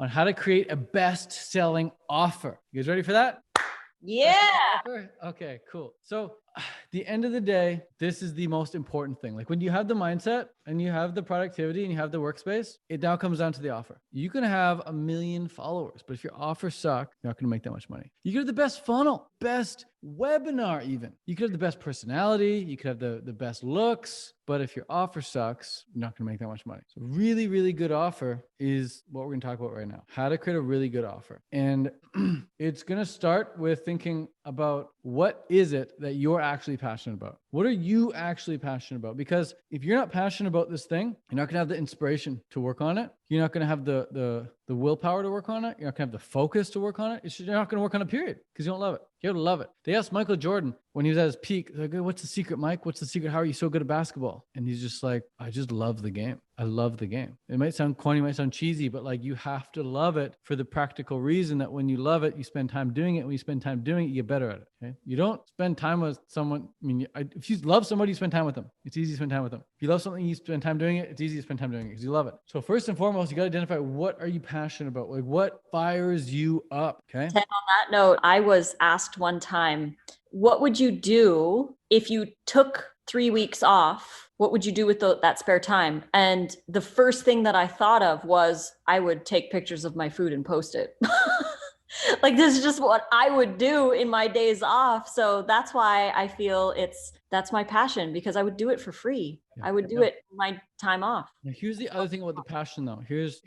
on how to create a best-selling offer. You guys ready for that? Yeah. Okay, cool. So at the end of the day, this is the most important thing. Like when you have the mindset and you have the productivity and you have the workspace, it now comes down to the offer. You can have 1 million followers, but if your offers suck, you're not going to make that much money. You could have the best funnel, best webinar even. You could have the best personality. You could have the best looks. But if your offer sucks, you're not going to make that much money. So really, really good offer is what we're going to talk about right now. How to create a really good offer. And it's going to start with thinking about what is it that you're actually passionate about? What are you actually passionate about? Because if you're not passionate about this thing, you're not going to have the inspiration to work on it. You're not going to have the willpower to work on it. You're not going to have the focus to work on it. You're not going to work on it, period, because you don't love it. You have to love it. They asked Michael Jordan when he was at his peak, like, what's the secret, Mike? What's the secret? How are you so good at basketball? And he's just like, I just love the game. I love the game. It might sound corny, it might sound cheesy, but like you have to love it for the practical reason that when you love it, you spend time doing it. When you spend time doing it, you get better at it. Okay? You don't spend time with someone. I mean, if you love somebody, you spend time with them. It's easy to spend time with them. If you love something, you spend time doing it. It's easy to spend time doing it because you love it. So first and foremost, you got to identify what are you passionate about? Like what fires you up? Okay. Ted, on that note, I was asked one time, what would you do if you took 3 weeks off? What would you do with that spare time? And the first thing that I thought of was I would take pictures of my food and post it. Like this is just what I would do in my days off. So that's why I feel that's my passion, because I would do it for free. I would do it my time off. Now, here's the other thing about the passion though. Here's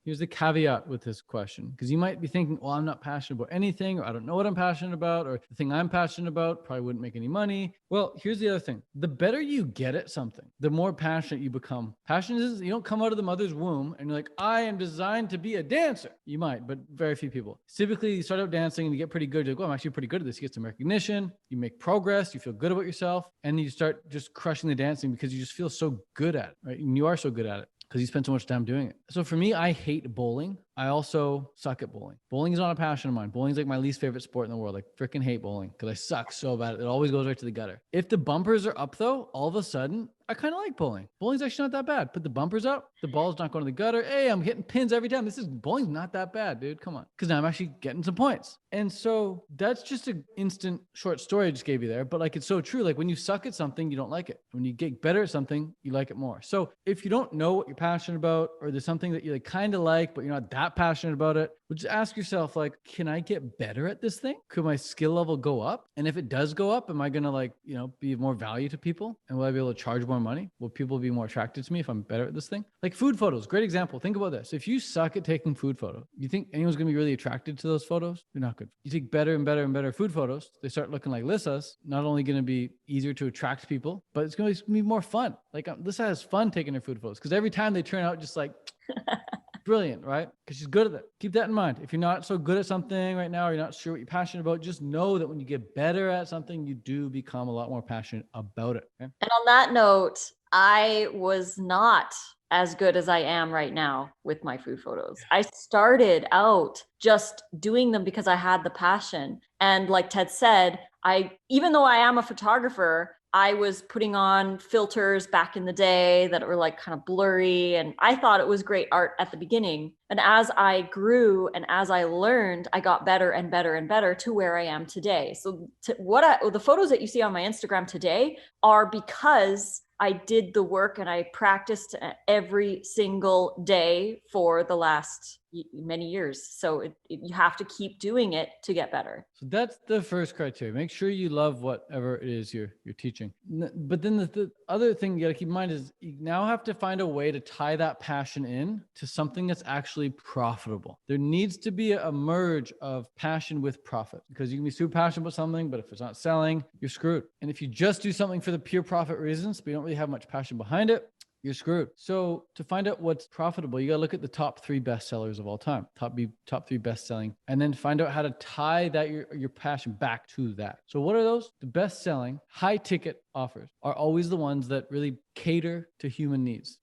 the caveat with this question, because you might be thinking, well, I'm not passionate about anything, or I don't know what I'm passionate about, or the thing I'm passionate about probably wouldn't make any money. Well, here's the other thing. The better you get at something, the more passionate you become. Passion is, you don't come out of the mother's womb and you're like, I am designed to be a dancer. You might, but very few people. Typically, you start out dancing and you get pretty good. You're like, oh, I'm actually pretty good at this. You get some recognition, you make progress, you feel good about yourself, and then you start just crushing the dancing because you just feel so good at it, right? And you are so good at it because you spend so much time doing it. So for me, I hate bowling. I also suck at bowling. Bowling is not a passion of mine. Bowling is like my least favorite sport in the world. I freaking hate bowling because I suck so bad. It always goes right to the gutter. If the bumpers are up though, all of a sudden, I kind of like bowling. Bowling's actually not that bad. Put the bumpers up, the ball's not going to the gutter. Hey, I'm hitting pins every time. Bowling's not that bad, dude. Come on. Because now I'm actually getting some points. And so that's just an instant short story I just gave you there. But like, it's so true. Like when you suck at something, you don't like it. When you get better at something, you like it more. So if you don't know what you're passionate about, or there's something that you like kind of like, but you're not that passionate about it, well, just ask yourself, like, can I get better at this thing? Could my skill level go up? And if it does go up, am I going to be of more value to people? And will I be able to charge more money? Will people be more attracted to me if I'm better at this thing? Like food photos, great example. Think about this. If you suck at taking food photos, you think anyone's going to be really attracted to those photos? They're not good. You take better and better and better food photos. They start looking like Lissa's. Not only going to be easier to attract people, but it's going to be more fun. Like Lissa has fun taking her food photos because every time they turn out just like brilliant, right? Because she's good at it. Keep that in mind. If you're not so good at something right now, or you're not sure what you're passionate about, just know that when you get better at something, you do become a lot more passionate about it. Okay? And on that note, I was not as good as I am right now with my food photos. I started out just doing them because I had the passion. And like Ted said, even though I am a photographer, I was putting on filters back in the day that were like kind of blurry. And I thought it was great art at the beginning. And as I grew and as I learned, I got better and better and better to where I am today. So the photos that you see on my Instagram today are because I did the work and I practiced every single day for the last many years. So you have to keep doing it to get better. So that's the first criteria. Make sure you love whatever it is you're teaching. But then the other thing you got to keep in mind is you now have to find a way to tie that passion in to something that's actually profitable. There needs to be a merge of passion with profit, because you can be super passionate about something, but if it's not selling, you're screwed. And if you just do something for the pure profit reasons, but you don't really have much passion behind it, you're screwed. So to find out what's profitable, you got to look at the top 3 bestsellers of all time, top 3 best selling, and then find out how to tie that your passion back to that. So what are those? The best selling high ticket offers are always the ones that really cater to human needs,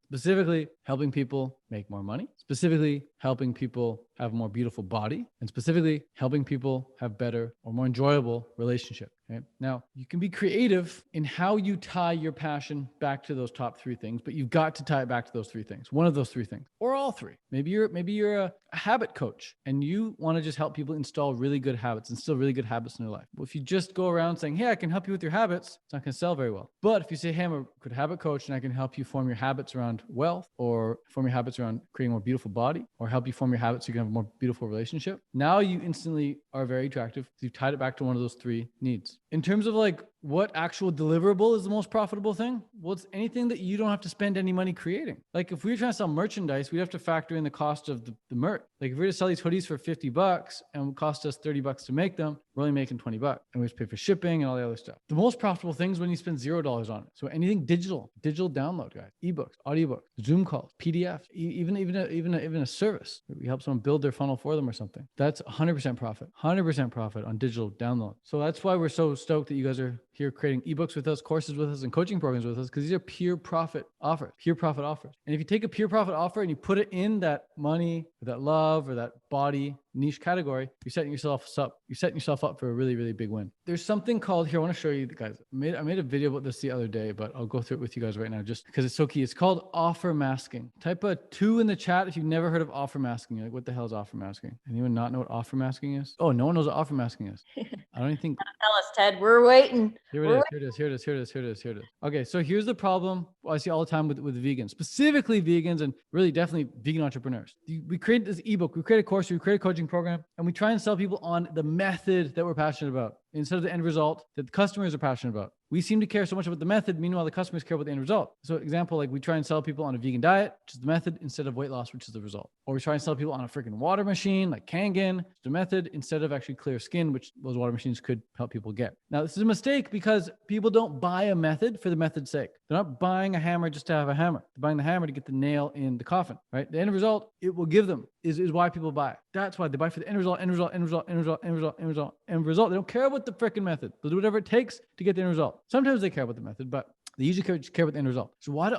specifically helping people make more money, specifically helping people have a more beautiful body, and specifically helping people have better or more enjoyable relationship. Okay? Now, you can be creative in how you tie your passion back to those top three things, but you've got to tie it back to those three things, one of those three things, or all three. Maybe you're a habit coach and you want to just help people install really good habits, instill really good habits in their life. Well, if you just go around saying, hey, I can help you with your habits, it's not going to sell very well. But if you say, hey, I'm a good habit coach and I can help you form your habits around wealth, or form your habits around creating a more beautiful body, or help you form your habits so you can have a more beautiful relationship, now you instantly are very attractive. You've tied it back to one of those three needs. In terms of like what actual deliverable is the most profitable thing? Well, it's anything that you don't have to spend any money creating. Like if we were trying to sell merchandise, we'd have to factor in the cost of the merch. Like if we were to sell these hoodies for $50 and it would cost us $30 to make them, we're only making $20 and we have to pay for shipping and all the other stuff. The most profitable thing is when you spend $0 on it. So anything digital download, guys, ebooks, audiobooks, Zoom calls, PDFs, even a service. We help someone build their funnel for them or something. That's 100% profit, 100% profit on digital download. So that's why we're so stoked that you guys are here creating ebooks with us, courses with us, and coaching programs with us, because these are pure profit offers. And if you take a pure profit offer and you put it in that money or that love or that body niche category, you're setting yourself up for a really, really big win. There's something called, here, I want to show you guys. I made a video about this the other day, but I'll go through it with you guys right now just because it's so key. It's called offer masking. Type a 2 in the chat if you've never heard of offer masking. You're like, what the hell is offer masking? Anyone not know what offer masking is? Oh, no one knows what offer masking is. I don't even think. Tell us, Ted. We're waiting. Here it is. Okay, so here's the problem I see all the time with vegans, specifically vegans and really definitely vegan entrepreneurs. We create this ebook, we create a course, we create a coaching program, and we try and sell people on the method that we're passionate about instead of the end result that the customers are passionate about. We seem to care so much about the method. Meanwhile, the customers care about the end result. So example, like we try and sell people on a vegan diet, which is the method, instead of weight loss, which is the result. Or we try and sell people on a freaking water machine like Kangen, which is the method, instead of actually clear skin, which those water machines could help people get. Now, this is a mistake because people don't buy a method for the method's sake. They're not buying a hammer just to have a hammer. They're buying the hammer to get the nail in the coffin, right? The end result it will give them is why people buy. That's why they buy for the end result. They don't care about the freaking method. They'll do whatever it takes to get the end result. Sometimes they care about the method, but they usually care about the end result. So why do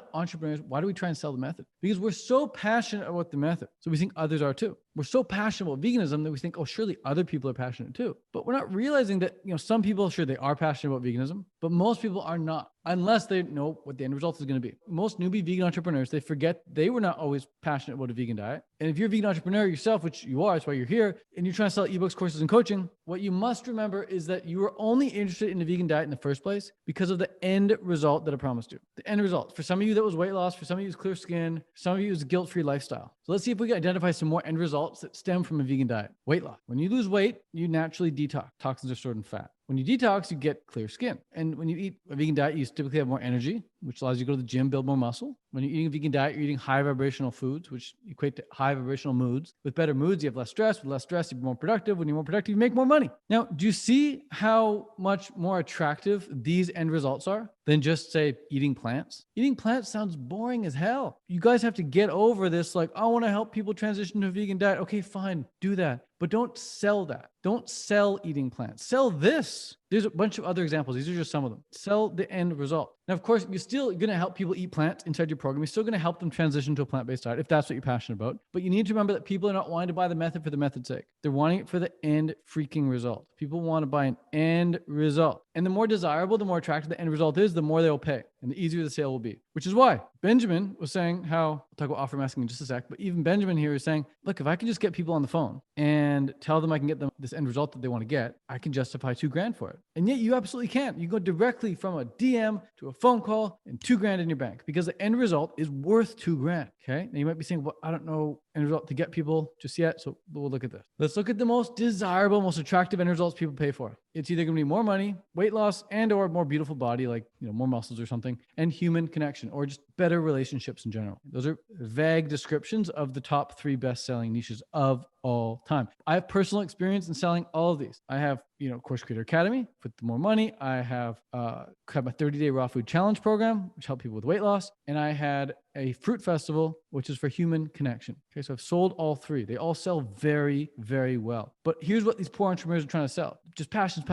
we try and sell the method? Because we're so passionate about the method. So we think others are too. We're so passionate about veganism that we think, oh, surely other people are passionate too. But we're not realizing that, some people, sure, they are passionate about veganism, but most people are not, unless they know what the end result is going to be. Most newbie vegan entrepreneurs, they forget they were not always passionate about a vegan diet. And if you're a vegan entrepreneur yourself, which you are, that's why you're here, and you're trying to sell ebooks, courses, and coaching, what you must remember is that you were only interested in the vegan diet in the first place because of the end result that it promised you. The end result. For some of you, that was weight loss. For some of you, it was clear skin. For some of you, it was a guilt-free lifestyle. So let's see if we can identify some more end results that stem from a vegan diet. Weight loss. When you lose weight, you naturally detox. Toxins are stored in fat. When you detox, you get clear skin. And when you eat a vegan diet, you typically have more energy, which allows you to go to the gym, build more muscle. When you're eating a vegan diet, you're eating high vibrational foods, which equate to high vibrational moods. With better moods, you have less stress. With less stress, you're more productive. When you're more productive, you make more money. Now, do you see how much more attractive these end results are than just, say, eating plants? Eating plants sounds boring as hell. You guys have to get over this, like, I want to help people transition to a vegan diet. Okay, fine, do that. But don't sell that. Don't sell eating plants. Sell this. There's a bunch of other examples. These are just some of them. Sell the end result. Now, of course, you're still going to help people eat plants inside your program. You're still going to help them transition to a plant-based diet if that's what you're passionate about. But you need to remember that people are not wanting to buy the method for the method's sake. They're wanting it for the end freaking result. People want to buy an end result. And the more desirable, the more attractive the end result is, the more they'll pay and the easier the sale will be. Which is why Benjamin was saying how, we'll talk about offer masking in just a sec, but even Benjamin here is saying, look, if I can just get people on the phone and tell them I can get them this end result that they want to get, I can justify $2,000 for it. And yet you absolutely can't. You go directly from a DM to a phone call and $2,000 in your bank because the end result is worth $2,000. Okay. Now you might be saying, well, I don't know end result to get people just yet. So we'll look at this. Let's look at the most desirable, most attractive end results people pay for. It's either going to be more money, weight loss, and or more beautiful body, like, more muscles or something, and human connection, or just better relationships in general. Those are vague descriptions of the top 3 best-selling niches of all time. I have personal experience in selling all of these. I have, Course Creator Academy with more money. I have a 30-day raw food challenge program, which helped people with weight loss. And I had a fruit festival, which is for human connection. Okay, so I've sold all 3. They all sell very, very well. But here's what these poor entrepreneurs are trying to sell. just passion,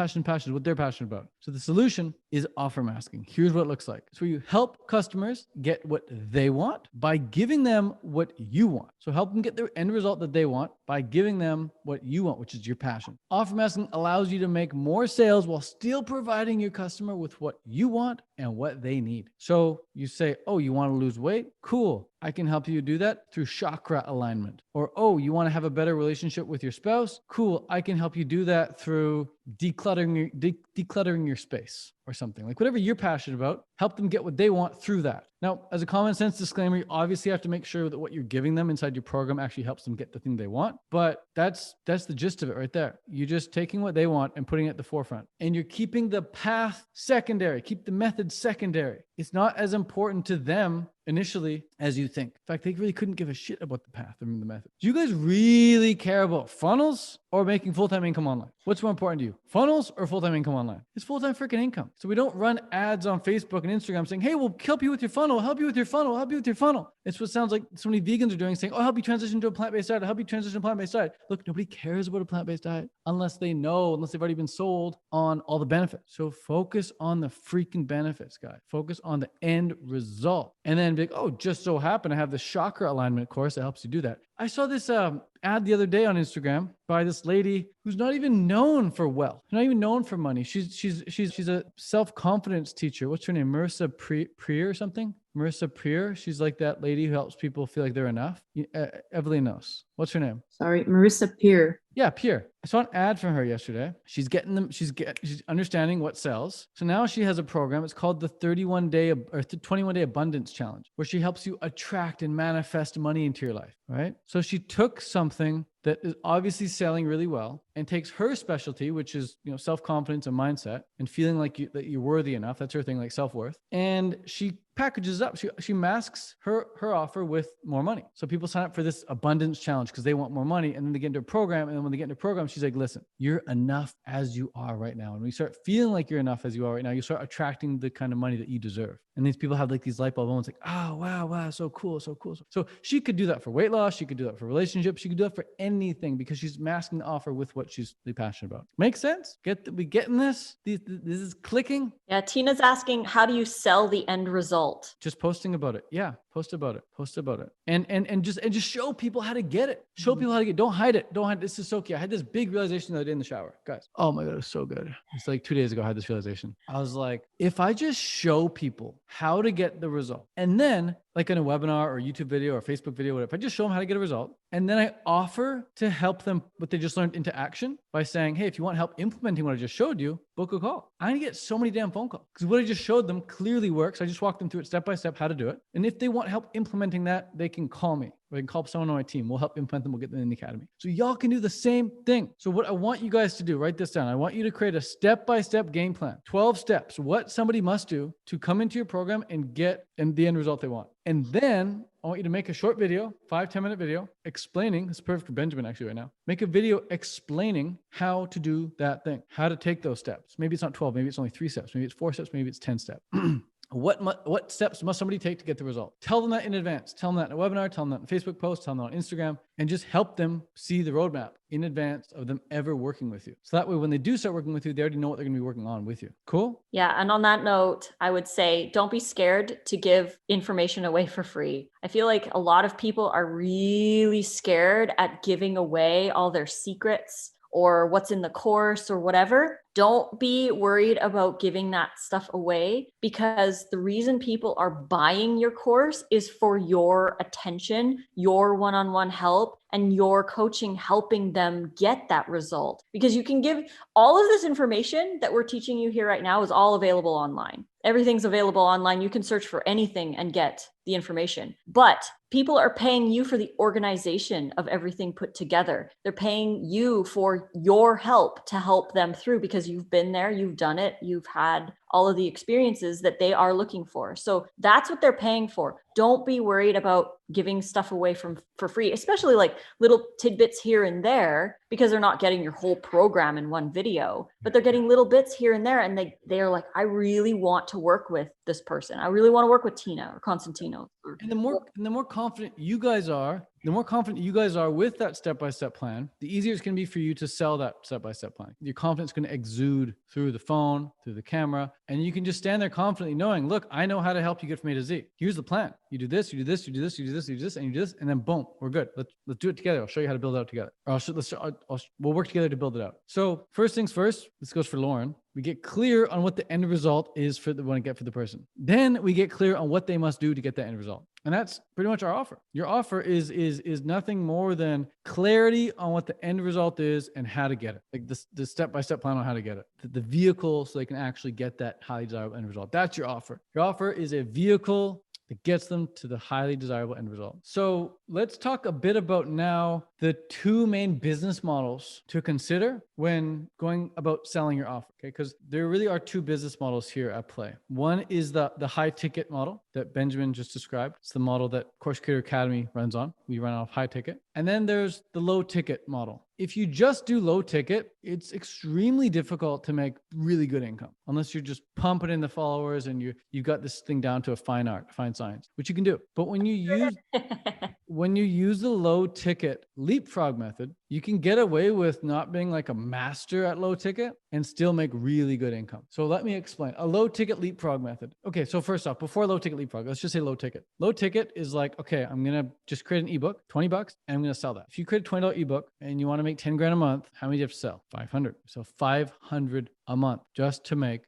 what they're passionate about. So the solution is offer masking. Here's what it looks like. So you help customers get what they want by giving them what you want. So help them get their end result that they want by giving them what you want, which is your passion. Offer masking allows you to make more sales while still providing your customer with what you want and what they need. So you say, oh, you want to lose weight? Cool. I can help you do that through chakra alignment. Or, oh, you want to have a better relationship with your spouse? Cool. I can help you do that through decluttering your space or something. Like whatever you're passionate about, help them get what they want through that. Now, as a common sense disclaimer, you obviously have to make sure that what you're giving them inside your program actually helps them get the thing they want. But that's the gist of it right there. You're just taking what they want and putting it at the forefront. And you're keeping the path secondary. Keep the method secondary. It's not as important to them initially as you think. In fact, they really couldn't give a shit about the path and the method. Do you guys really care about funnels or making full-time income online? What's more important to you? Funnels or full-time income online? It's full-time freaking income. So we don't run ads on Facebook and Instagram saying, hey, we'll help you with your funnel, help you with your funnel, help you with your funnel. It's what sounds like so many vegans are doing, saying, oh, I'll help you transition to a plant-based diet. I'll help you transition to a plant-based diet. Look, nobody cares about a plant-based diet unless they've already been sold on all the benefits. So focus on the freaking benefits, guys. Focus on the end result. And then be like, oh, just so happen I have the chakra alignment course that helps you do that. I saw this ad the other day on Instagram by this lady who's not even known for wealth, not even known for money. She's a self-confidence teacher. What's her name? Marissa Prier or something? Marissa Prier. She's like that lady who helps people feel like they're enough. Evelyn knows. What's her name? Sorry, Marissa Peer. Yeah, Pierre. I saw an ad from her yesterday. She's understanding what sells. So now she has a program. It's called the 21-day abundance challenge, where she helps you attract and manifest money into your life, right? So she took something that is obviously selling really well and takes her specialty, which is, self-confidence and mindset and feeling like that you're worthy enough. That's her thing, like self-worth. And she packages up. She masks her offer with more money. So people sign up for this abundance challenge because they want more money. And then they get into a program. And then when they get into a program, she's like, listen, you're enough as you are right now. And when you start feeling like you're enough as you are right now, you start attracting the kind of money that you deserve. And these people have like these light bulb moments like, oh, wow, so cool. So she could do that for weight loss. She could do that for relationships. She could do that for anything because she's masking the offer with what she's really passionate about. Makes sense? We getting this? This is clicking? Yeah, Tina's asking, how do you sell the end result? Just posting about it. Yeah, post about it. And just show people how to get it. Show people how to get it. Don't hide it. This is so key. I had this big realization the other day in the shower. Guys, oh my God, it was so good. It's like 2 days ago, I had this realization. I was like, if I just show people how to get the result, and then like in a webinar or YouTube video or Facebook video, whatever, if I just show them how to get a result, and then I offer to help them what they just learned into action by saying, hey, if you want help implementing what I just showed you, book a call. I'm gonna get so many damn phone calls because what I just showed them clearly works. I just walked them through it step by step how to do it. And if they want help implementing that, they can call me. Or they can call someone on my team. We'll help implement them. We'll get them in the academy. So y'all can do the same thing. So what I want you guys to do, write this down. I want you to create a step-by-step game plan, 12 steps, what somebody must do to come into your program and get the end result they want. And then I want you to make a short video, 5-10 minute video explaining, it's perfect for Benjamin actually right now. Make a video explaining how to do that thing, how to take those steps. Maybe it's not 12, maybe it's only 3 steps, maybe it's 4 steps, maybe it's 10 steps. What steps must somebody take to get the result? Tell them that in advance. Tell them that in a webinar, tell them that in a Facebook post, tell them that on Instagram, and just help them see the roadmap in advance of them ever working with you. So that way, when they do start working with you, they already know what they're going to be working on with you. Cool? Yeah. And on that note, I would say, don't be scared to give information away for free. I feel like a lot of people are really scared at giving away all their secrets or what's in the course or whatever. Don't be worried about giving that stuff away, because the reason people are buying your course is for your attention, your one-on-one help, and your coaching helping them get that result. Because you can give all of this information that we're teaching you here right now is all available online. Everything's available online. You can search for anything and get the information. But people are paying you for the organization of everything put together. They're paying you for your help to help them through, because you've been there, you've done it, you've had all of the experiences that they are looking for. So that's what they're paying for. Don't be worried about giving stuff away for free, especially like little tidbits here and there, because they're not getting your whole program in one video, but they're getting little bits here and there. And they are like, I really want to work with this person. I really want to work with Tina or Constantino. And the more confident you guys are, with that step-by-step plan, the easier it's going to be for you to sell that step-by-step plan. Your confidence is going to exude through the phone, through the camera, and you can just stand there confidently knowing, look, I know how to help you get from A to Z. Here's the plan. You do this, you do this, you do this, you do this, you do this, and you do this, and then boom, we're good. Let's do it together. I'll show you how to build it out together. Or we'll work together to build it out. So first things first, this goes for Lauren. We get clear on what the end result is for the one to get for the person. Then we get clear on what they must do to get that end result. And that's pretty much our offer. Your offer is nothing more than clarity on what the end result is and how to get it. Like the step-by-step plan on how to get it. The vehicle so they can actually get that highly desirable end result. That's your offer. Your offer is a vehicle that gets them to the highly desirable end result. So let's talk a bit about now the two main business models to consider when going about selling your offer, okay? Because there really are two business models here at play. One is the high ticket model that Benjamin just described. It's the model that Course Creator Academy runs on. We run off high ticket. And then there's the low ticket model. If you just do low ticket, it's extremely difficult to make really good income unless you're just pumping in the followers and you got this thing down to a fine art, a fine science, which you can do. But when you use the low ticket leapfrog method, you can get away with not being like a master at low ticket and still make really good income. So let me explain a low ticket leapfrog method. Okay. So first off, before low ticket leapfrog, let's just say low ticket. Low ticket is like, okay, I'm going to just create an ebook, $20, and I'm going to sell that. If you create a $20 ebook and you want to make 10 grand a month, how many do you have to sell? 500. So 500 a month just to make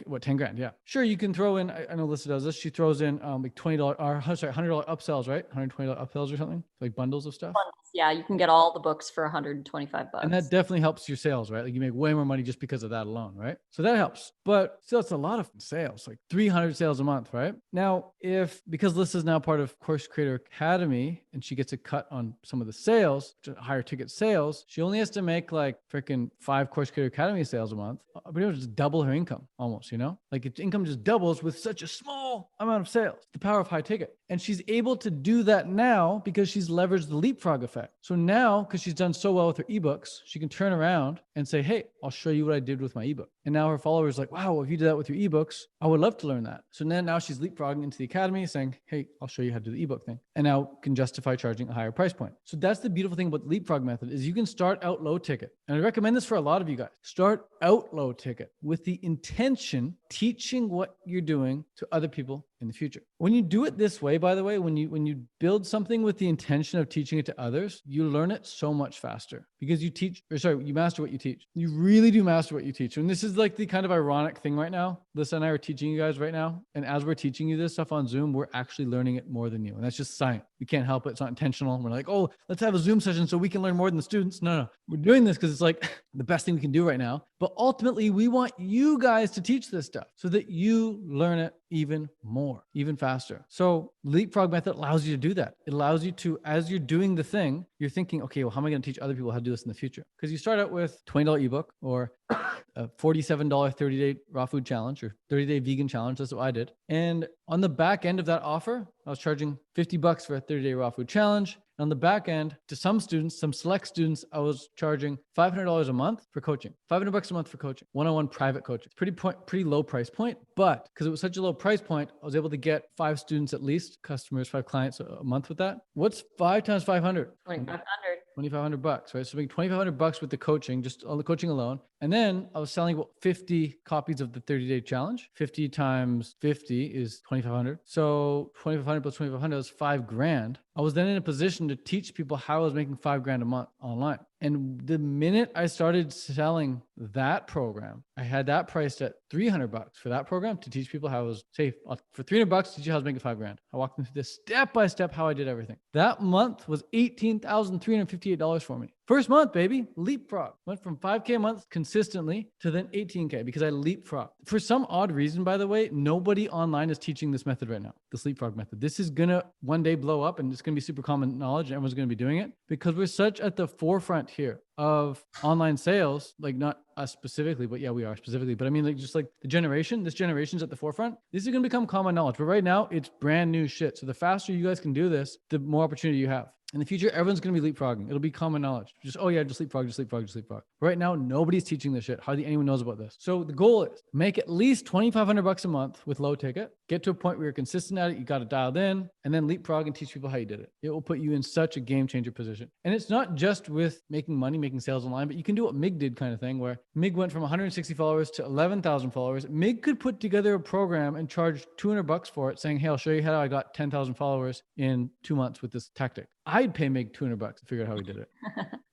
what, 10 grand. Yeah. Sure. You can throw in, I know Alyssa does this. She throws in like $20 or $100 upsells, right? $120 upsells or something, like bundles of stuff. Yeah. You can get all the books for $125. And that definitely helps your sales, right? Like you make way more money just because of that alone, right? So that helps, but still it's a lot of sales, like 300 sales a month, right? Now, because Alyssa is now part of Course Creator Academy and she gets a cut on some of the sales, higher ticket sales, she only has to make like freaking 5 Course Creator Academy sales a month, pretty much just double her income almost, like if income just doubles with such a small amount of sales, the power of high ticket. And she's able to do that now because she's leveraged the leapfrog effect. So now, because she's done so well with her ebooks, she can turn around and say, hey, I'll show you what I did with my ebook. And now her followers are like, wow, if you did that with your ebooks, I would love to learn that. So then now she's leapfrogging into the academy saying, hey, I'll show you how to do the ebook thing. And now can justify charging a higher price point. So that's the beautiful thing about the leapfrog method is you can start out low ticket. And I recommend this for a lot of you guys. Start out low ticket with the intention teaching what you're doing to other people in the future. When you do it this way, by the way, when you build something with the intention of teaching it to others, you learn it so much faster because you master what you teach. You really do master what you teach. And this is like the kind of ironic thing right now. Lisa and I are teaching you guys right now. And as we're teaching you this stuff on Zoom, we're actually learning it more than you. And that's just science. We can't help it. It's not intentional. We're like, oh, let's have a Zoom session so we can learn more than the students. No. We're doing this because it's like the best thing we can do right now. But ultimately, we want you guys to teach this stuff so that you learn it even more, even faster. So leapfrog method allows you to do that. It allows you to, as you're doing the thing, you're thinking, okay, well, how am I going to teach other people how to do this in the future? Because you start out with $20 ebook or a $47 30-day raw food challenge or 30-day vegan challenge. That's what I did. And on the back end of that offer, I was charging $50 for a 30-day raw food challenge. On the back end, to some students, some select students, I was charging $500 a month for coaching, $500 a month for coaching, one-on-one private coaching. It's pretty low price point, but because it was such a low price point, I was able to get 5 students at least, customers, 5 clients a month with that. What's 5 times 500? 2,500. $2,500, right? So making $2,500 with the coaching, just on the coaching alone. And then I was selling about 50 copies of the 30-day challenge. 50 times 50 is 2,500. So 2,500 plus 2,500 is $5,000. I was then in a position to teach people how I was making $5,000 a month online. And the minute I started selling that program, I had that priced at $300 for that program to teach people how I was safe. For $300 to teach you how I was making $5,000. I walked them through this step by step how I did everything. That month was $18,358 for me. First month, baby, leapfrog. Went from 5K a month consistently to then 18K because I leapfrog. For some odd reason, by the way, nobody online is teaching this method right now, this leapfrog method. This is going to one day blow up and it's going to be super common knowledge and everyone's going to be doing it because we're such at the forefront here of online sales, like not us specifically, but yeah, we are specifically. But I mean, like just like this generation's at the forefront. This is going to become common knowledge. But right now, it's brand new shit. So the faster you guys can do this, the more opportunity you have. In the future, everyone's going to be leapfrogging. It'll be common knowledge. Just, oh yeah, just leapfrog, just leapfrog, just leapfrog. Right now, nobody's teaching this shit. Hardly anyone knows about this. So the goal is make at least $2,500 a month with low ticket. Get to a point where you're consistent at it. You got it dialed in, and then leapfrog and teach people how you did it. It will put you in such a game changer position. And it's not just with making money, making sales online, but you can do what Mig did kind of thing, where Mig went from 160 followers to 11,000 followers. Mig could put together a program and charge $200 for it, saying, hey, I'll show you how I got 10,000 followers in 2 months with this tactic. I'd pay Mig $200 to figure out how he did it.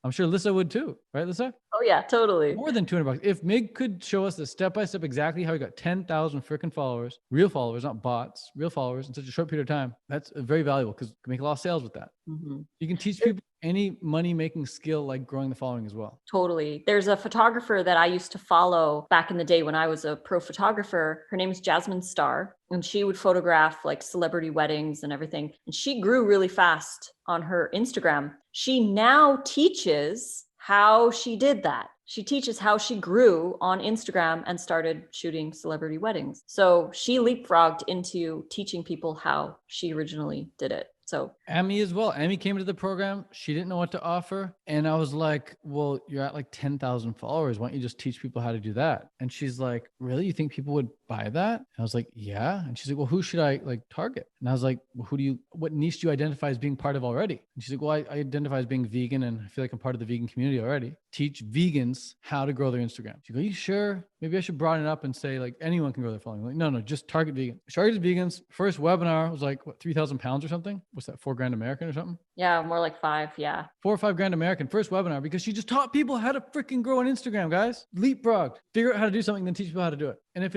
I'm sure Lissa would too, right, Lissa? Oh yeah, totally. More than $200. If Mig could show us the step-by-step exactly how he got 10,000 freaking followers, real followers, not bots, real followers in such a short period of time, that's very valuable because you can make a lot of sales with that. Mm-hmm. You can teach people any money-making skill like growing the following as well. Totally. There's a photographer that I used to follow back in the day when I was a pro photographer. Her name is Jasmine Starr, and she would photograph like celebrity weddings and everything. And she grew really fast on her Instagram. She now teaches how she did that. She teaches how she grew on Instagram and started shooting celebrity weddings. So she leapfrogged into teaching people how she originally did it. So Amy as well. Amy came to the program. She didn't know what to offer. And I was like, well, you're at like 10,000 followers. Why don't you just teach people how to do that? And she's like, really? You think people would buy that? And I was like, yeah. And she's like, well, who should I like target? And I was like, well, what niche do you identify as being part of already? And she's like, well, I identify as being vegan and I feel like I'm part of the vegan community already. Teach vegans how to grow their Instagram. She goes, are you sure? Maybe I should broaden it up and say like anyone can grow their following. I'm like, no, just target vegan. Targeted vegans. First webinar was like, what, 3,000 pounds or something? What's that, $4,000 American or something? yeah, more like 5. Yeah. 4 or 5 grand American first webinar because she just taught people how to freaking grow on Instagram, guys. Leapfrogged. Figure out how to do something, then teach people how to do it. And if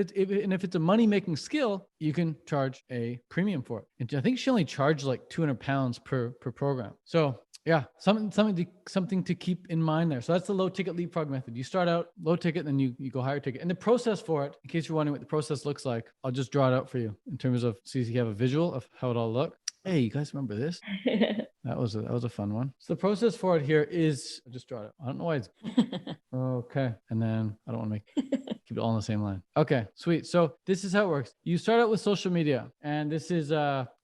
it's a money-making skill, you can charge a premium for it. And I think she only charged like 200 pounds per program. So yeah, something to keep in mind there. So that's the low ticket leapfrog method. You start out low ticket, then you go higher ticket. And the process for it, in case you're wondering what the process looks like, I'll just draw it out for you in terms of, see if you have a visual of how it all looked. Hey, you guys remember this? That was a fun one. So the process for it here is, I'll just draw it out. I don't know why it's, okay. And then I don't want to keep it all on the same line. Okay, sweet. So this is how it works. You start out with social media, and this is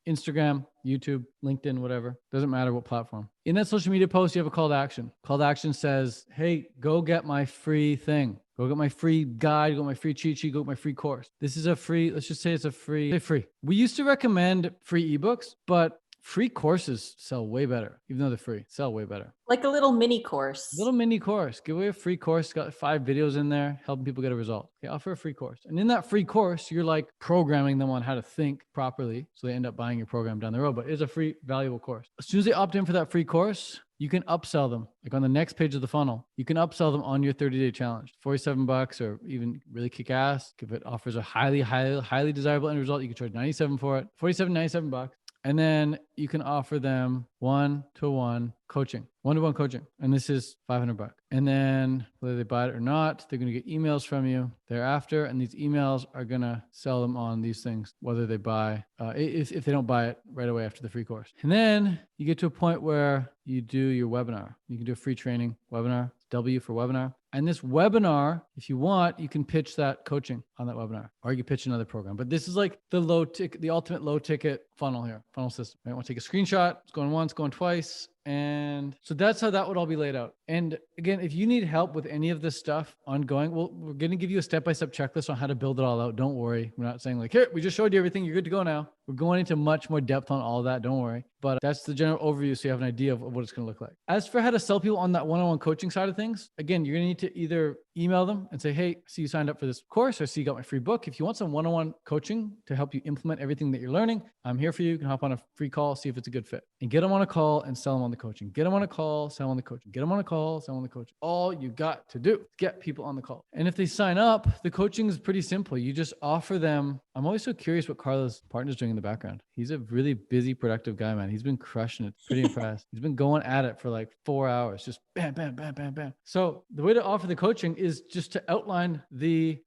Instagram, YouTube, LinkedIn, whatever. Doesn't matter what platform. In that social media post, you have a call to action. Call to action says, hey, go get my free thing. Go get my free guide, go get my free cheat sheet, go get my free course. This is a free, let's just say it's a free. We used to recommend free ebooks, but free courses sell way better, even though they're free, sell way better. Like a little mini course. Little mini course. Give away a free course. Got 5 videos in there, helping people get a result. Okay, offer a free course. And in that free course, you're like programming them on how to think properly. So they end up buying your program down the road, but it's a free, valuable course. As soon as they opt in for that free course, you can upsell them. Like on the next page of the funnel, you can upsell them on your 30-day challenge. $47 or even really kick ass. If it offers a highly desirable end result, you can charge $97 for it. $97. And then you can offer them one-to-one coaching. And this is $500. And then whether they buy it or not, they're going to get emails from you thereafter. And these emails are going to sell them on these things, whether they buy, if they don't buy it right away after the free course. And then you get to a point where you do your webinar. You can do a free training webinar, W for webinar. And this webinar, if you want, you can pitch that coaching on that webinar, or you can pitch another program. But this is like the ultimate low ticket funnel here, funnel system. I want to take a screenshot. It's going once, going twice. And so that's how that would all be laid out. And again, if you need help with any of this stuff ongoing, well, we're going to give you a step-by-step checklist on how to build it all out. Don't worry. We're not saying like, here, we just showed you everything. You're good to go now. We're going into much more depth on all of that. Don't worry. But that's the general overview, so you have an idea of what it's going to look like. As for how to sell people on that one-on-one coaching side of things, again, you're going to need to either email them and say, hey, I see you signed up for this course, or I see you got my free book. If you want some one-on-one coaching to help you implement everything that you're learning, I'm here for you. You can hop on a free call, see if it's a good fit, and get them on a call and sell them on the coaching. Get them on a call, sell them on the coaching. Get them on a call, sell them on the coaching. All you got to do is get people on the call. And if they sign up, the coaching is pretty simple. You just offer them. I'm always so curious what Carla's partner's doing in the background. He's a really busy, productive guy, man. He's been crushing it. Pretty impressed. He's been going at it for like 4 hours, just bam, bam, bam, bam, bam. So the way to offer the coaching is just to outline the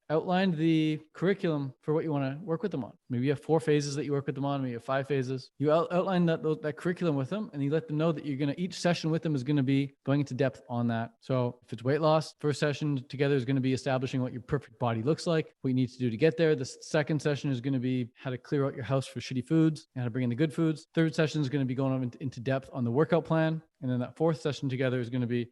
curriculum for what you want to work with them on. Maybe you have 4 phases that you work with them on. Maybe you have 5 phases. You outline that curriculum with them, and you let them know that each session with them is going to be going into depth on that. So if it's weight loss, first session together is going to be establishing what your perfect body looks like, what you need to do to get there. The second session is going to be how to clear out your house for shitty foods and how to bring in the good foods. Third session is going to be going into depth on the workout plan. And then that fourth session together is going to be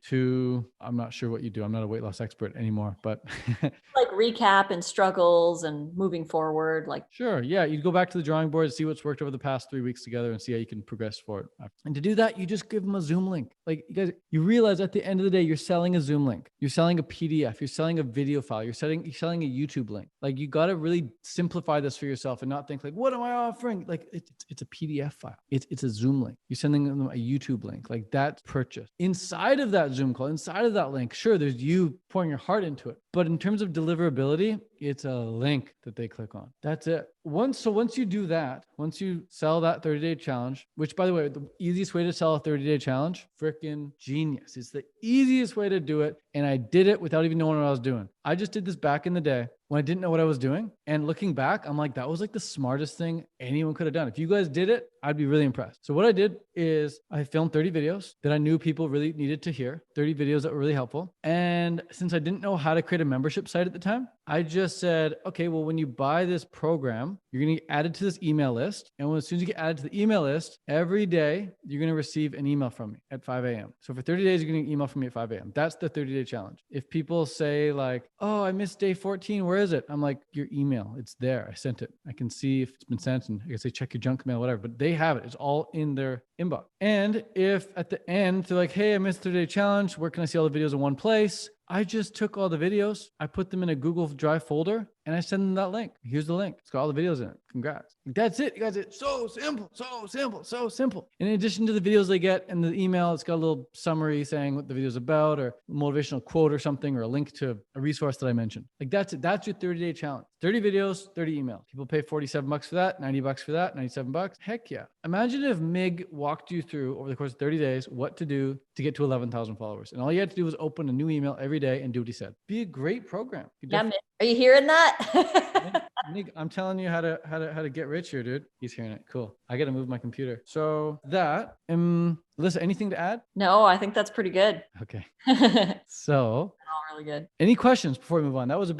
I'm not sure what you do. I'm not a weight loss expert anymore, but like recap and struggles and moving forward. Like, sure. Yeah. You go back to the drawing board, see what's worked over the past 3 weeks together and see how you can progress forward. And to do that, you just give them a Zoom link. Like you guys, you realize at the end of the day, you're selling a Zoom link. You're selling a PDF. You're selling a video file. You're selling a YouTube link. Like you got to really simplify this for yourself and not think like, what am I offering? Like it's a PDF file. It's a Zoom link. You're sending them a YouTube link. Like that's purchase. Inside of that Zoom call, inside of that link, sure, there's you pouring your heart into it. But in terms of deliverability, it's a link that they click on. That's it. Once you do that, once you sell that 30-day challenge, which by the way, the easiest way to sell a 30-day challenge, freaking genius. It's the easiest way to do it. And I did it without even knowing what I was doing. I just did this back in the day when I didn't know what I was doing. And looking back, I'm like, that was like the smartest thing anyone could have done. If you guys did it, I'd be really impressed. So what I did is I filmed 30 videos that I knew people really needed to hear, 30 videos that were really helpful. And since I didn't know how to create a membership site at the time, I just said, okay, well, when you buy this program, you're going to get added to this email list. And as soon as you get added to the email list, every day you're going to receive an email from me at 5 a.m. So for 30 days, you're going to get an email from me at 5 a.m. That's the 30-day challenge. If people say like, oh, I missed day 14, where is it? I'm like, your email, it's there. I sent it. I can see if it's been sent and I can say, check your junk mail, whatever, but they have it. It's all in their inbox. And if at the end they're like, hey, I missed the 30-day challenge, where can I see all the videos in one place? I just took all the videos, I put them in a Google Drive folder, and I send them that link. Here's the link. It's got all the videos in it. Congrats. That's it, you guys. It's so simple, so simple, so simple. In addition to the videos they get in the email, it's got a little summary saying what the video is about or a motivational quote or something or a link to a resource that I mentioned. Like that's it. That's your 30-day challenge. 30 videos, 30 emails. People pay $47 for that, $90 for that, $97. Heck yeah. Imagine if Mig walked you through over the course of 30 days what to do to get to 11,000 followers. And all you had to do was open a new email every day and do what he said. Be a great program. Yeah, Mig, are you hearing that? Mig, I'm telling you how to get rich here, dude. He's hearing it. Cool. I got to move my computer. So that, Alyssa, anything to add? No, I think that's pretty good. Okay. All So really good. any questions before we move on? That was a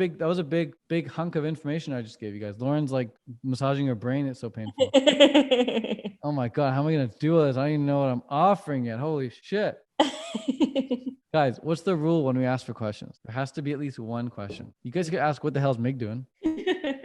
big hunk of information I just gave you guys. Lauren's like massaging her brain. It's so painful. Oh my God. How am I going to do this? I don't even know what I'm offering yet. Holy shit. Guys, what's the rule when we ask for questions? There has to be at least one question. You guys could ask, what the hell is Mig doing? I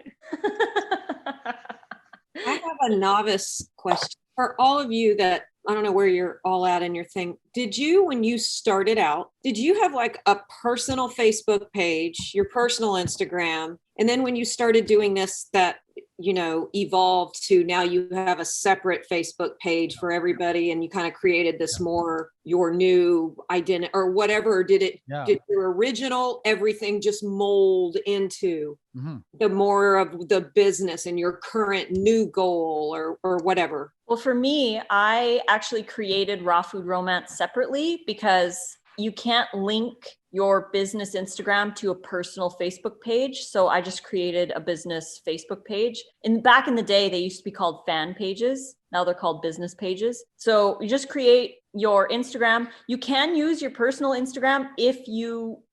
have a novice question for all of you that I don't know where you're all at in your thing. Did you, when you started out, did you have like a personal Facebook page, your personal Instagram? And then when you started doing this, that, you know, evolved to now you have a separate Facebook page for everybody and you kind of created this more your new identity or whatever? Or did your original everything just mold into the more of the business and your current new goal or whatever? Well, for me, I actually created Raw Food Romance separately because you can't link your business Instagram to a personal Facebook page. So I just created a business Facebook page. Back in the day, they used to be called fan pages. Now they're called business pages. So you just create your Instagram. You can use your personal Instagram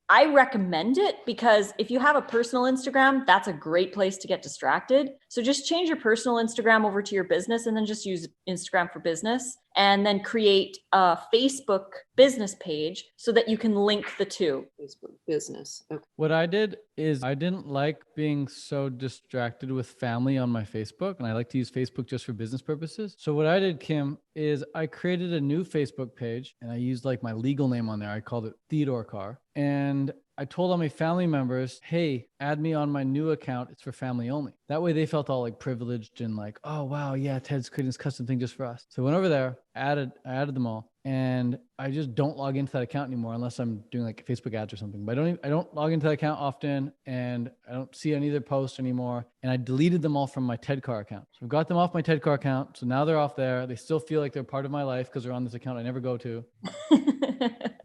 I recommend it because if you have a personal Instagram, that's a great place to get distracted. So just change your personal Instagram over to your business and then just use Instagram for business and then create a Facebook business page so that you can link the two. Facebook business. Okay. What I did is I didn't like being so distracted with family on my Facebook, and I like to use Facebook just for business purposes. So what I did, Kim, is I created a new Facebook page and I used like my legal name on there. I called it Carr. And I told all my family members, hey, add me on my new account. It's for family only. That way they felt all like privileged and like, oh, wow, yeah, Ted's creating this custom thing just for us. So I went over there, I added them all. And I just don't log into that account anymore unless I'm doing like Facebook ads or something. But I don't log into that account often, and I don't see any of their posts anymore. And I deleted them all from my tedcarr account. So I've got them off my tedcarr account. So now they're off there. They still feel like they're part of my life because they're on this account I never go to.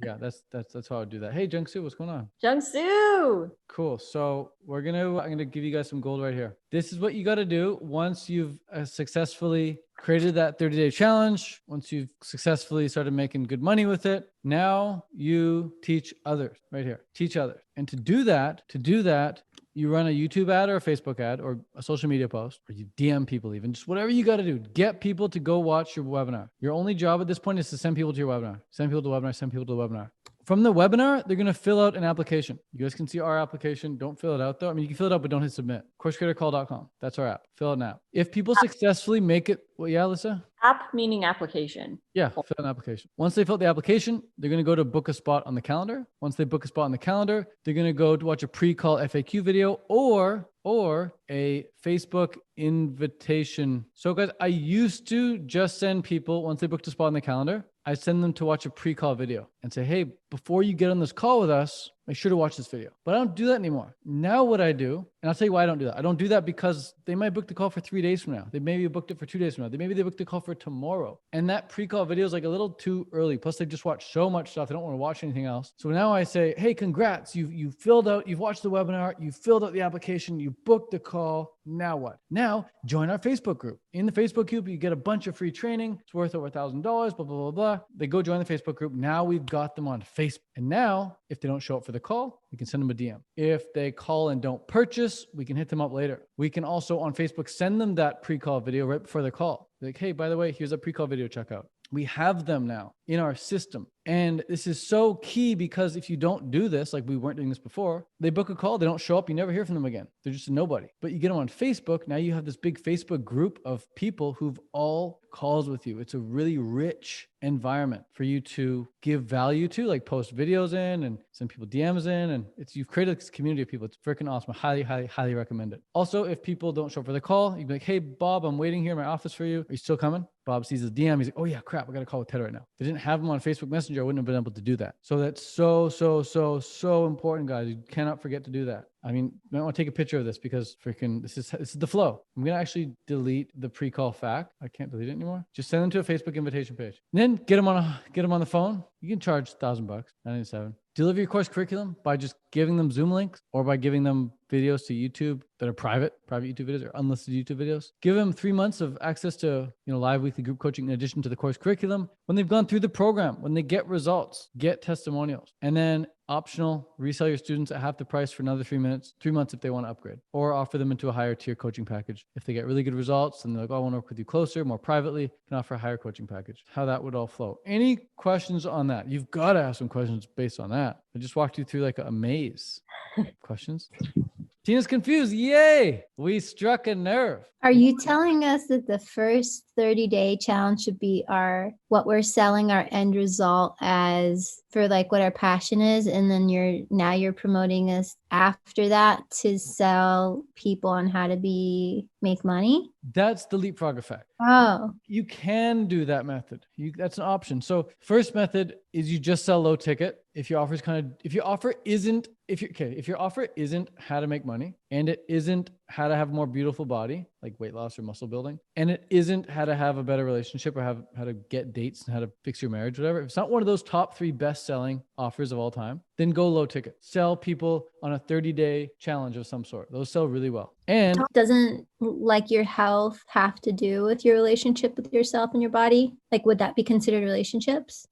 Yeah, that's how I would do that. Hey, Jungsu, what's going on? Jungsu. Cool. So I'm gonna give you guys some gold right here. This is what you got to do once you've successfully created that 30-day challenge. Once you've successfully started making good money with it, now you teach others right here. Teach others. And to do that, You run a YouTube ad or a Facebook ad or a social media post, or you DM people, even just whatever you got to do. Get people to go watch your webinar. Your only job at this point is to send people to your webinar. Send people to the webinar, send people to the webinar. From the webinar, they're going to fill out an application. You guys can see our application. Don't fill it out though. I mean, you can fill it out, but don't hit submit. CourseCreatorCall.com. That's our app. Fill out an app. If people successfully make it, well, yeah, Alyssa? App meaning application. Yeah, fill out an application. Once they fill out the application, they're going to go to book a spot on the calendar. Once they book a spot on the calendar, they're going to go to watch a pre-call FAQ video or a Facebook invitation. So guys, I used to just send people, once they booked a spot on the calendar, I send them to watch a pre-call video and say, hey, before you get on this call with us, make sure to watch this video. But I don't do that anymore. Now what I do, and I'll tell you why I don't do that. I don't do that because they might book the call for 3 days from now. They maybe booked it for 2 days from now. Maybe they booked the call for tomorrow. And that pre-call video is like a little too early. Plus they've just watched so much stuff. They don't want to watch anything else. So now I say, hey, congrats. You've watched the webinar. You filled out the application. You booked the call. Now what? Now join our Facebook group. In the Facebook group, you get a bunch of free training. It's worth over $1,000, blah, blah, blah, blah. They go join the Facebook group. Now we've got them on Facebook. And now if they don't show up for the call, we can send them a DM. If they call and don't purchase, we can hit them up later. We can also on Facebook send them that pre-call video right before their call. Like, hey, by the way, here's a pre-call video checkout. We have them now in our system. And this is so key because if you don't do this, like we weren't doing this before, they book a call, they don't show up, you never hear from them again. They're just a nobody. But you get them on Facebook, now you have this big Facebook group of people who've all calls with you. It's a really rich environment for you to give value to, like post videos in and send people DMs in. And you've created this community of people. It's freaking awesome. I highly, highly, highly recommend it. Also, if people don't show up for the call, you can be like, hey, Bob, I'm waiting here in my office for you. Are you still coming? Bob sees his DM. He's like, oh yeah, crap. I got a call with Ted right now. If I didn't have him on Facebook Messenger, I wouldn't have been able to do that. So that's so important, guys. You cannot forget to do that. I mean, you might want to take a picture of this because freaking this is the flow. I'm going to actually delete the pre-call fact. I can't delete it anymore. Just send them to a Facebook invitation page. And then get them on the phone. You can charge $1,000, $997. Deliver your course curriculum by just giving them Zoom links or by giving them videos to YouTube that are private YouTube videos or unlisted YouTube videos. Give them 3 months of access to, live weekly group coaching in addition to the course curriculum. When they've gone through the program, when they get results, get testimonials. And then optional, resell your students at half the price for another 3 months if they want to upgrade, or offer them into a higher tier coaching package. If they get really good results and they're like, oh, I want to work with you closer, more privately, you can offer a higher coaching package. How that would all flow. Any questions on that? You've got to ask some questions based on that. I just walked you through like a maze. Questions? Tina's confused. Yay! We struck a nerve. Are you telling us that the first 30-day challenge should be what we're selling our end result as for like what our passion is, and then you're promoting us after that to sell people on how to make money? That's the leapfrog effect. Oh, You can do that method. That's an option. So first method is you just sell low ticket. If your offer isn't how to make money, and it isn't how to have a more beautiful body, like weight loss or muscle building, and it isn't how to have a better relationship or how to get dates and how to fix your marriage, whatever. If it's not one of those top 3 best-selling offers of all time, then go low ticket. Sell people on a 30-day challenge of some sort. Those sell really well. And doesn't like your health have to do with your relationship with yourself and your body? Like, would that be considered relationships?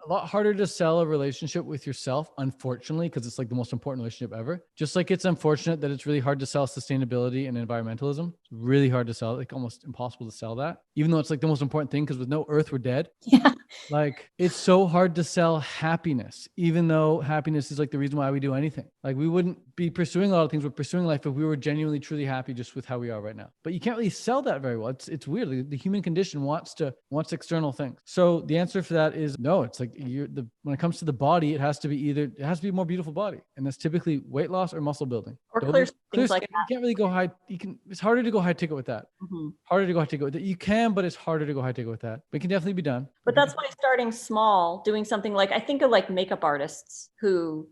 a lot harder to sell a relationship with yourself, unfortunately, because it's like the most important relationship ever. Just like it's unfortunate that it's really hard to sell sustainability and environmentalism. It's really hard to sell, like almost impossible to sell that, even though it's like the most important thing, because with no earth, we're dead. Yeah. Like it's so hard to sell happiness, even though happiness is like the reason why we do anything. Like we wouldn't be pursuing a lot of things we're pursuing life if we were genuinely, truly happy just with how we are right now. But you can't really sell that very well. It's weird. The human condition wants external things. So the answer for that is no. It's like when it comes to the body, it has to be a more beautiful body, and that's typically weight loss or muscle building. Or clear things like that. You can't really go high. It's harder to go high ticket with that. Mm-hmm. Harder to go high ticket with that. You can, but it's harder to go high ticket with that. But it can definitely be done. But that's why starting small, doing something like, I think of like makeup artists who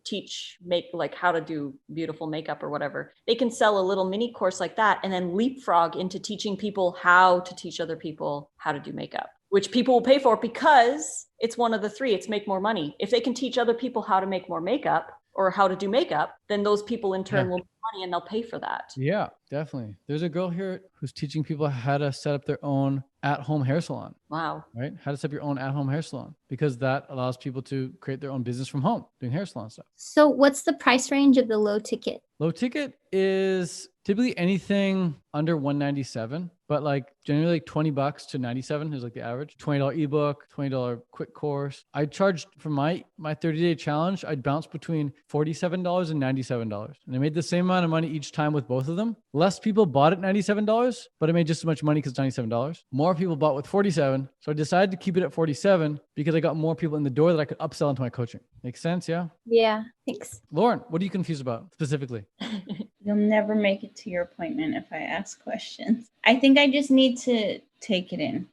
make how to do beautiful makeup or whatever. They can sell a little mini course like that and then leapfrog into teaching people how to teach other people how to do makeup, which people will pay for because it's one of the three. It's make more money. If they can teach other people how to make more makeup or how to do makeup, then those people in turn will make money and they'll pay for that. Yeah, definitely. There's a girl here who's teaching people how to set up their own at-home hair salon. Wow. Right? How to set up your own at-home hair salon, because that allows people to create their own business from home, doing hair salon stuff. So what's the price range of the low ticket Low ticket is typically anything under 197, but like generally like $20 to 97 is like the average. $20 ebook, $20 quick course. I charged for my 30-day challenge, I'd bounce between $47 and $97. And I made the same amount of money each time with both of them. Less people bought at $97, but I made just as much money because it's $97. More people bought with 47. So I decided to keep it at 47 because I got more people in the door that I could upsell into my coaching. Makes sense? Yeah. Yeah. Thanks. Lauren, what are you confused about specifically? You'll never make it to your appointment if I ask questions. I think I just need to take it in.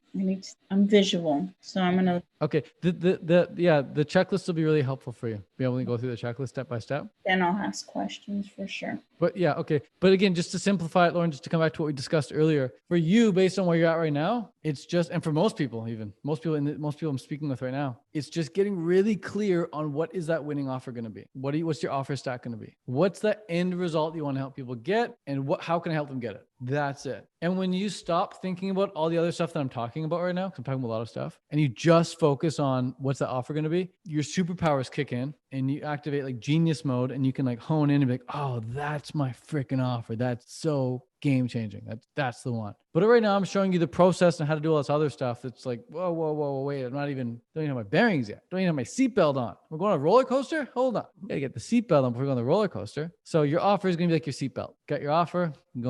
I'm visual, so I'm gonna. Okay. The checklist will be really helpful for you. Be able to go through the checklist step by step. Then I'll ask questions for sure. But yeah, okay. But again, just to simplify it, Lauren, just to come back to what we discussed earlier, for you, based on where you're at right now, it's just, and for most people, most people I'm speaking with right now, it's just getting really clear on what is that winning offer going to be? What's your offer stack going to be? What's the end result you want to help people get? And how can I help them get it? That's it. And when you stop thinking about all the other stuff that I'm talking about right now, because I'm talking about a lot of stuff, and you just focus on what's that offer going to be, your superpowers kick in and you activate like genius mode, and you can like hone in and be like, oh, that's my freaking offer. That's so game changing. That's the one. But right now I'm showing you the process and how to do all this other stuff. It's like, whoa, wait. Don't even have my bearings yet. Don't even have my seatbelt on. We're going on a roller coaster? Hold on. You gotta get the seatbelt on before we go on the roller coaster. So your offer is going to be like your seatbelt. Got your offer, you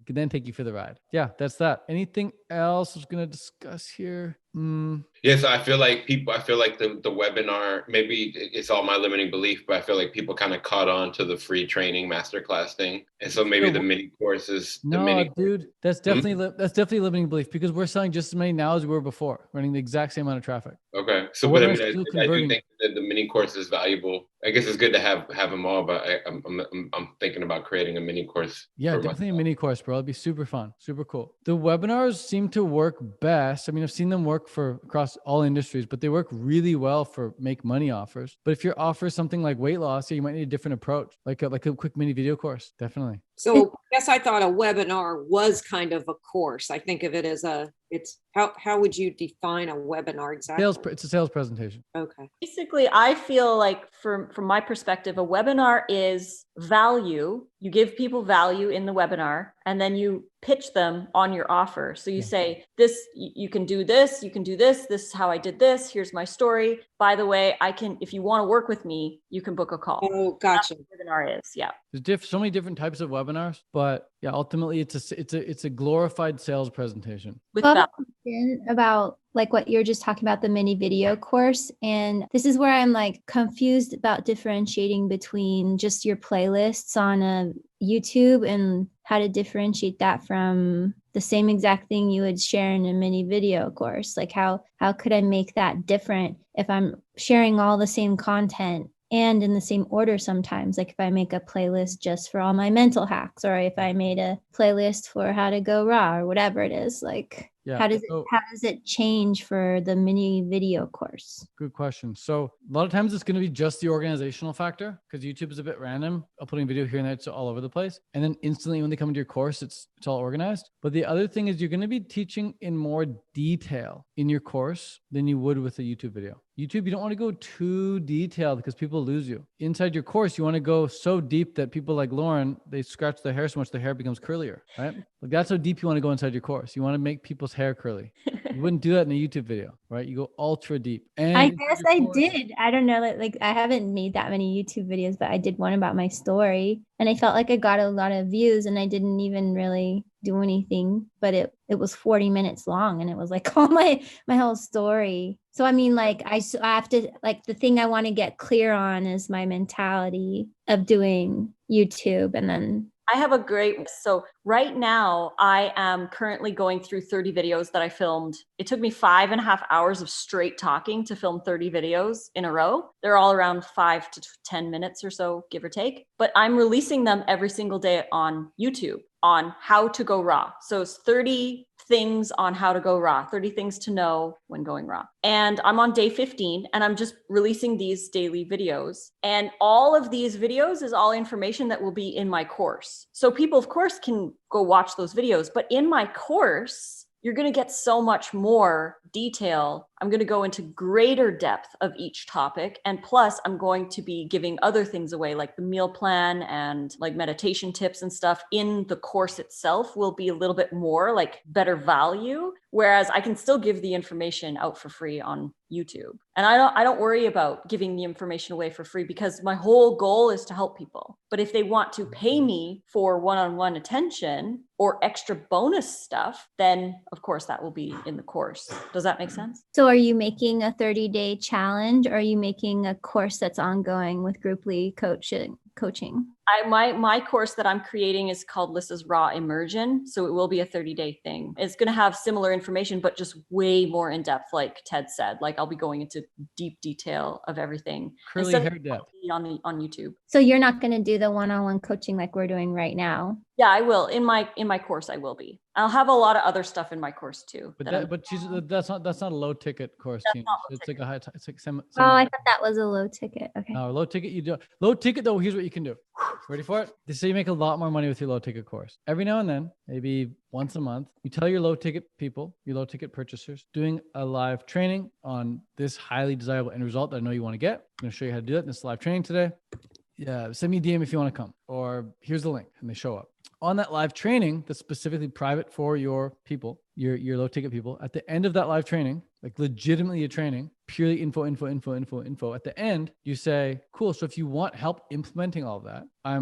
can then take you for the ride. Yeah, that's that. Anything else I was going to discuss here? Yes, I feel like the webinar, maybe it's all my limiting belief, but I feel like people kind of caught on to the free training masterclass thing. And so maybe the mini courses. Dude, that's definitely limiting belief, because we're selling just as many now as we were before, running the exact same amount of traffic. Okay. So, but I mean, I do think that the mini course is valuable. I guess it's good to have them all, but I'm thinking about creating a mini course. Yeah, definitely a mini course, bro. It'd be super fun, super cool. The webinars seem to work best. I mean, I've seen them work for across all industries, but they work really well for make money offers. But if your offer is something like weight loss, you might need a different approach, like a quick mini video course. Definitely. So I guess I thought a webinar was kind of a course. I think of it as how would you define a webinar exactly? It's a sales presentation. Okay. Basically, I feel like from my perspective, a webinar is value. You give people value in the webinar, and then you pitch them on your offer. So you say, you can do this, this is how I did this. Here's my story. By the way, if you want to work with me, you can book a call. Oh, gotcha. That's what a webinar is. Yeah. There's so many different types of webinars, but yeah, ultimately it's a glorified sales presentation. With that. About like what you're just talking about, the mini video course. And this is where I'm like confused about differentiating between just your playlists on a YouTube and how to differentiate that from the same exact thing you would share in a mini video course. Like how could I make that different if I'm sharing all the same content and in the same order sometimes? Like if I make a playlist just for all my mental hacks, or if I made a playlist for how to go raw or whatever it is, like yeah. How does it change for the mini video course? Good question. So a lot of times it's going to be just the organizational factor, because YouTube is a bit random, uploading video here and there, it's all over the place. And then instantly when they come into your course, it's all organized. But the other thing is you're going to be teaching in more detail in your course than you would with a YouTube video. YouTube, you don't want to go too detailed because people lose you. Inside your course, you want to go so deep that people like Lauren, they scratch their hair so much their hair becomes curlier, right? Like that's how deep you want to go inside your course. You want to make people's hair curly. You wouldn't do that in a YouTube video, right? You go ultra deep. And I guess I did. I don't know. Like I haven't made that many YouTube videos, but I did one about my story, and I felt like I got a lot of views, and I didn't even really do anything, but it was 40 minutes long, and it was like all my whole story. So I mean, like I have to, like, the thing I want to get clear on is my mentality of doing YouTube. And then I have so right now I am currently going through 30 videos that I filmed. It took me 5.5 hours of straight talking to film 30 videos in a row. They're all around 5 to 10 minutes or so, give or take, but I'm releasing them every single day on YouTube on how to go raw. So it's 30 things on how to go raw, 30 things to know when going raw. And I'm on day 15, and I'm just releasing these daily videos. And all of these videos is all information that will be in my course. So people, of course, can go watch those videos, but in my course, you're going to get so much more detail. I'm going to go into greater depth of each topic. And plus, I'm going to be giving other things away, like the meal plan and like meditation tips and stuff in the course itself will be a little bit more like better value. Whereas I can still give the information out for free on YouTube. And I don't worry about giving the information away for free because my whole goal is to help people. But if they want to pay me for one-on-one attention or extra bonus stuff, then of course that will be in the course. Does that make sense? So are you making a 30-day challenge, or are you making a course that's ongoing with grouply coaching? My course that I'm creating is called Lissa's Raw Immersion. So it will be a 30-day thing. It's going to have similar information, but just way more in depth, like Ted said. Like I'll be going into deep detail of everything. Curly Instead of hair depth. on YouTube. So you're not going to do the one-on-one coaching like we're doing right now? Yeah, I will. In my course, I will be. I'll have a lot of other stuff in my course too. But that that's not a low ticket course. That's Team. not low It's like a high. It's like Oh, I thought that was a low ticket. Okay. No, low ticket you do. Low ticket though, here's what you can do. Ready for it? So you make a lot more money with your low ticket course. Every now and then, maybe once a month, you tell your low ticket people, your low ticket purchasers, doing a live training on this highly desirable end result that I know you want to get. I'm going to show you how to do that in this live training today. Yeah, send me a DM if you want to come, or here's the link, and they show up. On that live training that's specifically private for your people, your low ticket people, at the end of that live training, like legitimately a training, purely info. At the end, you say, cool. So if you want help implementing all of that, I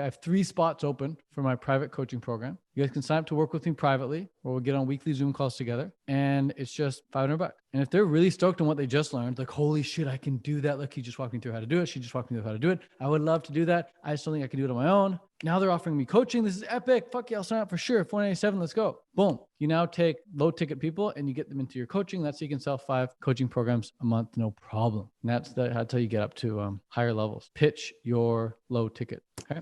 have 3 spots open for my private coaching program. You guys can sign up to work with me privately, or we'll get on weekly Zoom calls together. And it's just $500. And if they're really stoked on what they just learned, like, holy shit, I can do that. Look, he just walked me through how to do it. She just walked me through how to do it. I would love to do that. I just don't think I can do it on my own. Now they're offering me coaching. This is epic. Fuck yeah, I'll sign up for sure. 497, let's go. Boom. You now take low ticket people and you get them into your coaching. That's how you can sell 5 coaching programs a month, no problem. And that's how you get up to higher levels. Pitch your low ticket. Okay.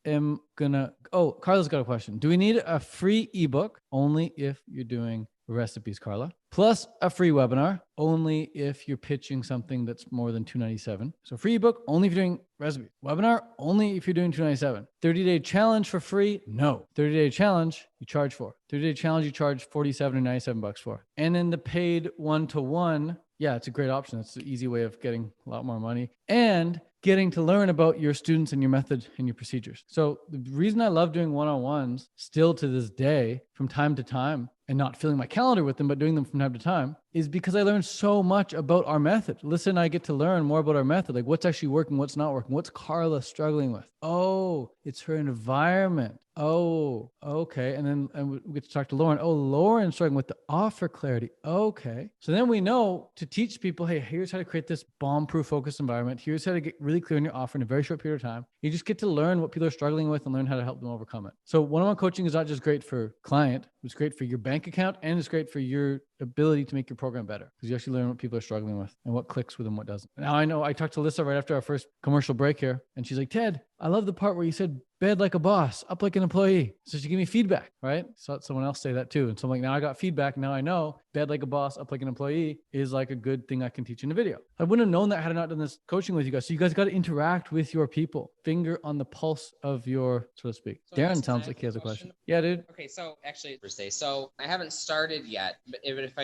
Carla's got a question. Do we need a free ebook? Only if you're doing recipes, Carla. Plus a free webinar, only if you're pitching something that's more than $297. So free ebook, only if you're doing recipes. Webinar, only if you're doing $297. 30-day challenge for free? No. 30-day challenge, you charge for. 30-day challenge, you charge $47 or $97 for. And then the paid one-to-one, yeah, it's a great option. It's an easy way of getting a lot more money and getting to learn about your students and your method and your procedures. So the reason I love doing one-on-ones still to this day from time to time, and not filling my calendar with them, but doing them from time to time, is because I learned so much about our method. Listen, and I get to learn more about our method, like what's actually working, what's not working, what's Carla struggling with. Oh, it's her environment. Oh, okay. And then we get to talk to Lauren. Oh, Lauren's struggling with the offer clarity. Okay. So then we know to teach people, hey, here's how to create this bomb-proof focused environment. Here's how to get really clear in your offer in a very short period of time. You just get to learn what people are struggling with and learn how to help them overcome it. So one-on-one coaching is not just great for client, it's great for your bank account, and it's great for your ability to make your program better because you actually learn what people are struggling with and what clicks with them, what doesn't. Now I know I talked to Alyssa right after our first commercial break here, and she's like, Ted, I love the part where you said bed like a boss, up like an employee. So she gave me feedback, right? So someone else say that too. And so I'm like, now I got feedback. Now I know bed like a boss, up like an employee is like a good thing I can teach in a video. I wouldn't have known that had I not done this coaching with you guys. So you guys got to interact with your people, finger on the pulse of your, so to speak. So Darren sounds like he has a question. Yeah, dude. Okay, so actually, per se, so I haven't started yet, but if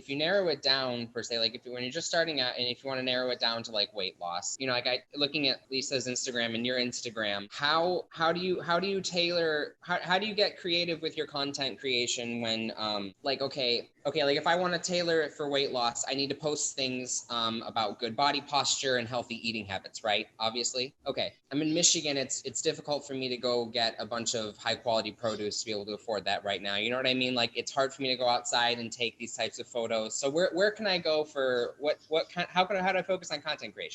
you narrow it down per se, like when you're just starting out, and if you want to narrow it down to like weight loss, you know, like looking at Lisa's Instagram and your Instagram, how do you tailor, how do you get creative with your content creation when like like if I want to tailor it for weight loss, I need to post things about good body posture and healthy eating habits, right? Obviously. Okay. I'm in Michigan. It's difficult for me to go get a bunch of high quality produce to be able to afford that right now. You know what I mean? Like it's hard for me to go outside and take these types of photos. So where can I go for how do I focus on content creation?